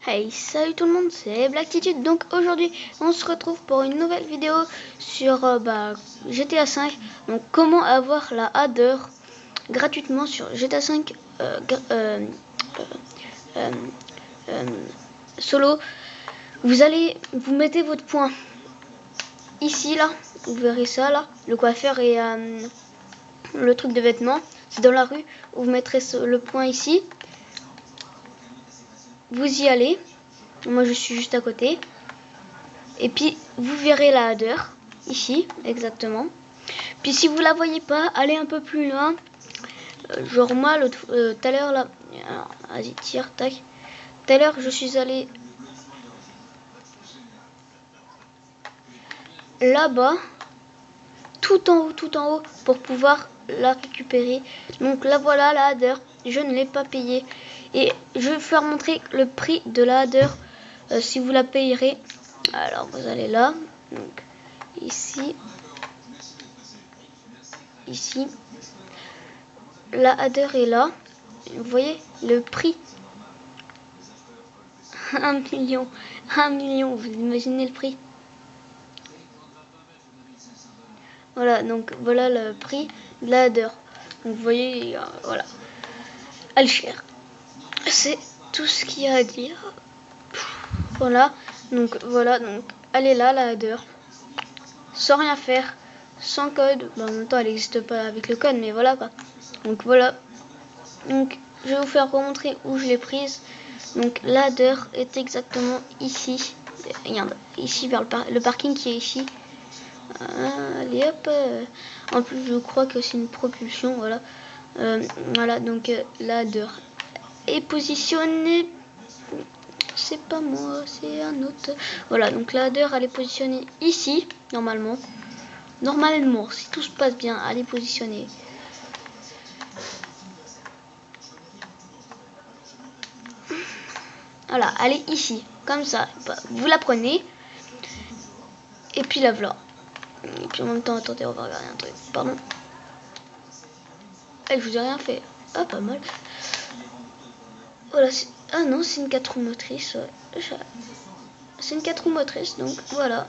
Hey, salut tout le monde, c'est Blacktitude. Donc aujourd'hui, on se retrouve pour une nouvelle vidéo sur GTA 5. Donc comment avoir la Adder gratuitement sur GTA 5 solo. Vous mettez votre point ici là, vous verrez ça là, le coiffeur et le truc de vêtements. C'est dans la rue, vous mettrez le point ici. Vous y allez. Moi je suis juste à côté. Et puis vous verrez la Adder ici exactement. Puis si vous la voyez pas, allez un peu plus loin. Genre moi tout à l'heure là, vas-y tire, tac. Tout à l'heure je suis allé là-bas, tout en haut pour pouvoir la récupérer. Donc là voilà la Adder, je ne l'ai pas payée. Et je vais vous faire montrer le prix de la Adder si vous la payerez. Alors vous allez là, donc ici, la Adder est là. Vous voyez le prix. 1 million, vous imaginez le prix. Voilà, donc voilà le prix de la Adder. Donc vous voyez, voilà, elle est chère. C'est tout ce qu'il y a à dire. Voilà, donc elle est là la Adder, sans rien faire, sans code. Bon, en même temps elle n'existe pas avec le code, mais voilà quoi. Donc voilà, donc je vais vous faire remontrer où je l'ai prise. Donc la Adder est exactement ici. Regarde, ici vers le parking qui est ici. Allez hop. En plus je crois que c'est une propulsion, voilà. Voilà, donc la Adder est positionnée. C'est pas moi, c'est un autre. Voilà, donc la Adder elle est positionnée ici, normalement. Normalement, si tout se passe bien, elle est positionnée. Voilà, elle est ici, comme ça. Vous la prenez. Et puis la voilà. Et puis en même temps, attendez, on va regarder un truc. Pardon. Je vous ai rien fait. Ah, pas mal. Voilà, ah non, c'est une 4 roues motrices. C'est une 4 roues motrices, donc voilà.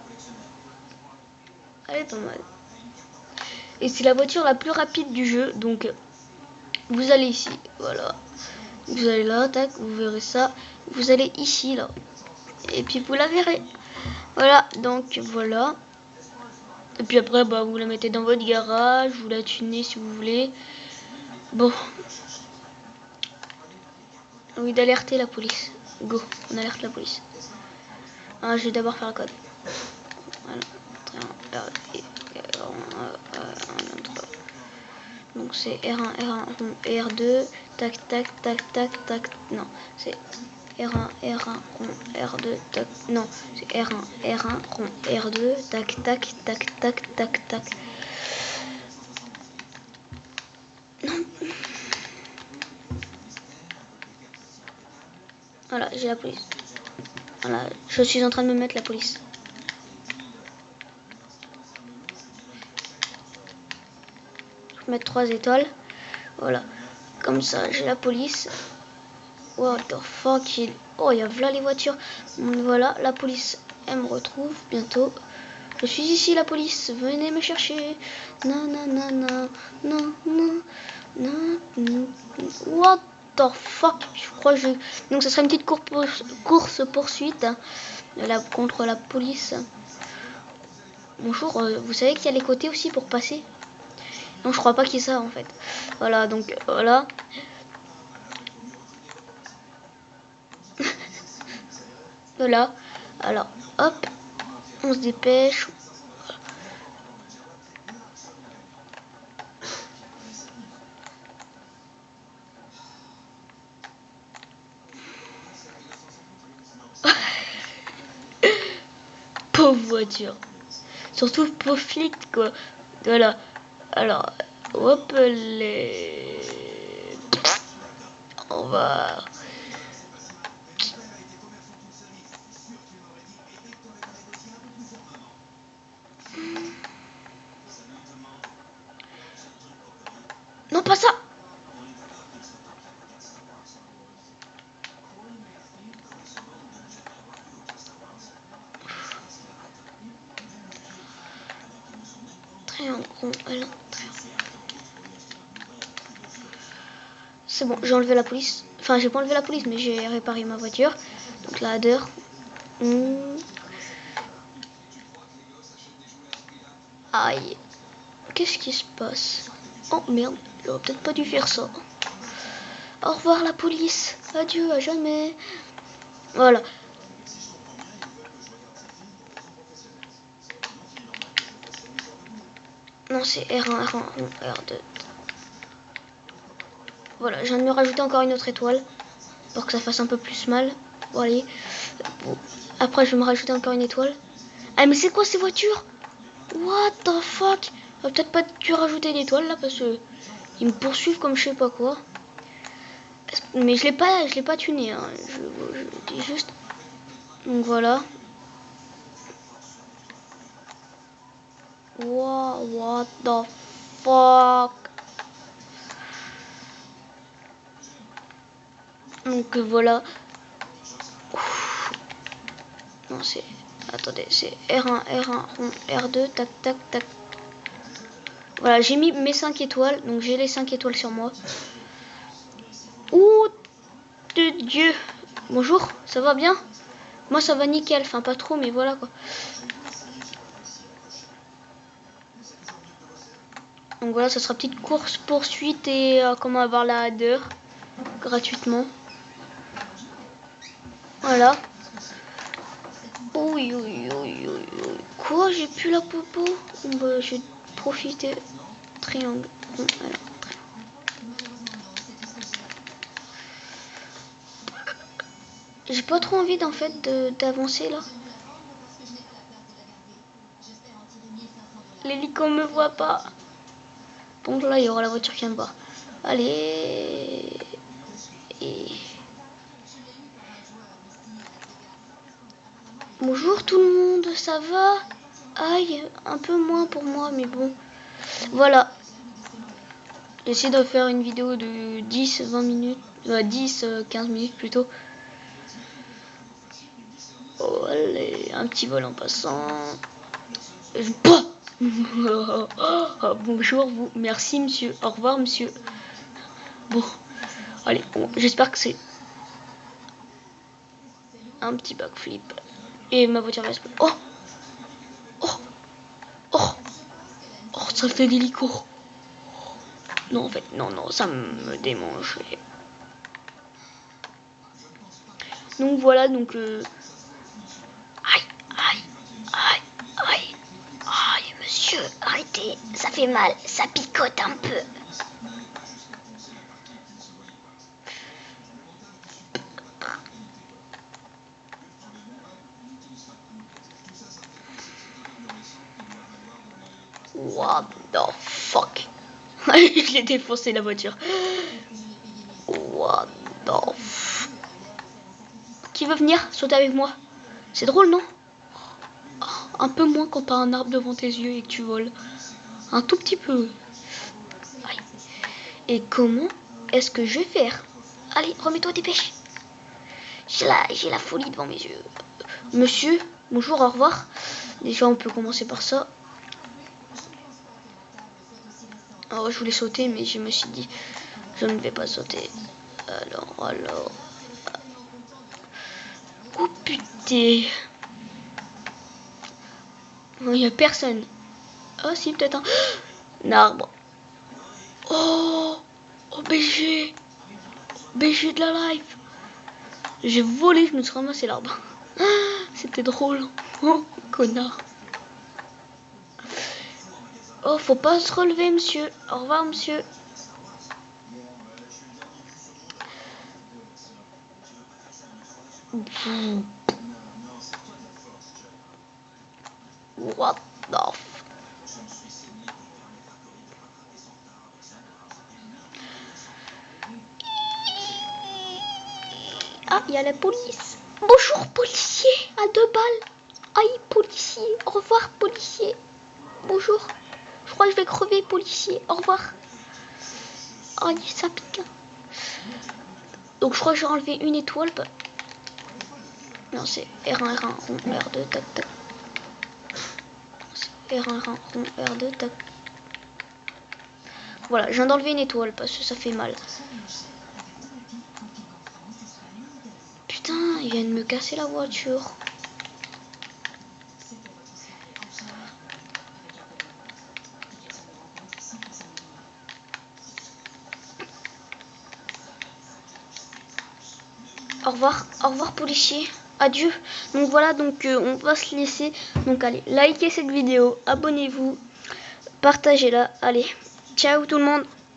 Elle est pas mal. Et c'est la voiture la plus rapide du jeu, donc vous allez ici, voilà. Vous allez là, tac, vous verrez ça. Vous allez ici, là. Et puis vous la verrez. Voilà, donc voilà. Et puis après, vous la mettez dans votre garage, vous la tunez si vous voulez. Bon. Oui, d'alerter la police. Go, on alerte la police. Ah, je vais d'abord faire le code. Voilà. Donc c'est R1, R1, R2, tac, tac, tac, tac, tac. Non, c'est R1, R1, rond, R2, tac. Non, c'est R1, R1, rond, R2, tac, tac, tac, tac, tac, tac. Non. Voilà, j'ai la police. Voilà, je suis en train de me mettre la police. Je vais mettre 3 étoiles. Voilà, comme ça, j'ai la police. What the fuck, oh, il y a là les voitures. Voilà, la police, elle me retrouve bientôt. Je suis ici, la police, venez me chercher. Non, non, non, non, non, non, non, non. What the fuck, je crois que je... Donc, ce sera une petite course-poursuite contre la police. Bonjour, vous savez qu'il y a les côtés aussi pour passer? Non, je crois pas qu'il y ait ça, en fait. Voilà, donc, voilà. Voilà, alors hop, on se dépêche. Pauvre voiture, surtout pauvre flic quoi. Voilà, alors hop les, on va. Non, pas ça. triangle rond L1. C'est bon, j'ai enlevé la police. Enfin, j'ai pas enlevé la police, mais j'ai réparé ma voiture. Donc la ladder. Aïe. Qu'est-ce qui se passe? Oh merde, j'aurais peut-être pas dû faire ça. Au revoir la police. Adieu, à jamais. Voilà. Non, c'est R1, R1, R2. Voilà, je viens de me rajouter encore une autre étoile. Pour que ça fasse un peu plus mal. Bon, allez. Bon. Après, je vais me rajouter encore une étoile. Ah, mais c'est quoi ces voitures? What the fuck? J'aurais peut-être pas dû rajouter d'étoiles là parce que ils me poursuivent comme je sais pas quoi. Mais je l'ai pas tuné. Hein. Je dis juste. Donc voilà. Wow, what the fuck? Donc voilà. Ouf. Non, c'est. Attendez, c'est R1, R1, R2, tac, tac, tac. Voilà, j'ai mis mes 5 étoiles. Donc j'ai les 5 étoiles sur moi. Ouh de Dieu. Bonjour, ça va bien? Moi ça va nickel. Enfin pas trop, mais voilà quoi. Donc voilà, ça sera petite course poursuite et comment avoir la ladder gratuitement. Voilà. Oui, oui, oui, oui, oui. Quoi? J'ai plus la popo? Bah, je vais profiter. Triangle. Bon, alors, j'ai pas trop envie d'en fait d'avancer là. L'hélico me voit pas. Donc là, il y aura la voiture qui vient de voir. Allez. Et... Bonjour tout le monde, ça va? Aïe, un peu moins pour moi, mais bon. Voilà. J'essaie de faire une vidéo de 10-20 minutes. 10-15 minutes plutôt. Oh, allez, un petit vol en passant. Bonjour vous, merci monsieur, au revoir monsieur. Bon, allez, bon, j'espère que c'est un petit backflip. Et ma voiture va se... Oh, oh, oh, oh, ça fait l'hélico. Non, en fait, non, non, ça me démange. Donc voilà, donc... Aïe, aïe, aïe, aïe, aïe, monsieur, arrêtez, ça fait mal, ça picote un peu. What the fuck? Je l'ai défoncé la voiture. What the fuck? Qui veut venir sauter avec moi? C'est drôle, non? Un peu moins quand t'as un arbre devant tes yeux et que tu voles. Un tout petit peu. Aïe. Et comment est-ce que je vais faire? Allez, remets-toi, dépêche. J'ai la folie devant mes yeux. Monsieur, bonjour, au revoir. Déjà, on peut commencer par ça. Alors, je voulais sauter, mais je me suis dit, je ne vais pas sauter. Alors. Oh putain. Il n'y a personne. Ah si, peut-être un arbre. Oh, BG. BG de la life. J'ai volé, je me suis ramassé l'arbre. C'était drôle. Oh, connard. Oh, faut pas se relever, monsieur. Au revoir, monsieur. What the f... Ah, il y a la police. Bonjour, policier. À 2 balles. Aïe, policier. Au revoir, policier. Bonjour. Je crois que je vais crever, policier. Au revoir. Aïe, ça pique. Donc, je crois que j'ai enlevé une étoile. Non, c'est R1, R1, rond, R2, tac, tac. R1, R1, rond, R2, tac. voilà, je viens d'enlever une étoile parce que ça fait mal. Putain, il vient de me casser la voiture. Au revoir policier. Adieu. Donc voilà, donc on va se laisser. Donc allez, likez cette vidéo, abonnez-vous, partagez-la. Allez, ciao tout le monde.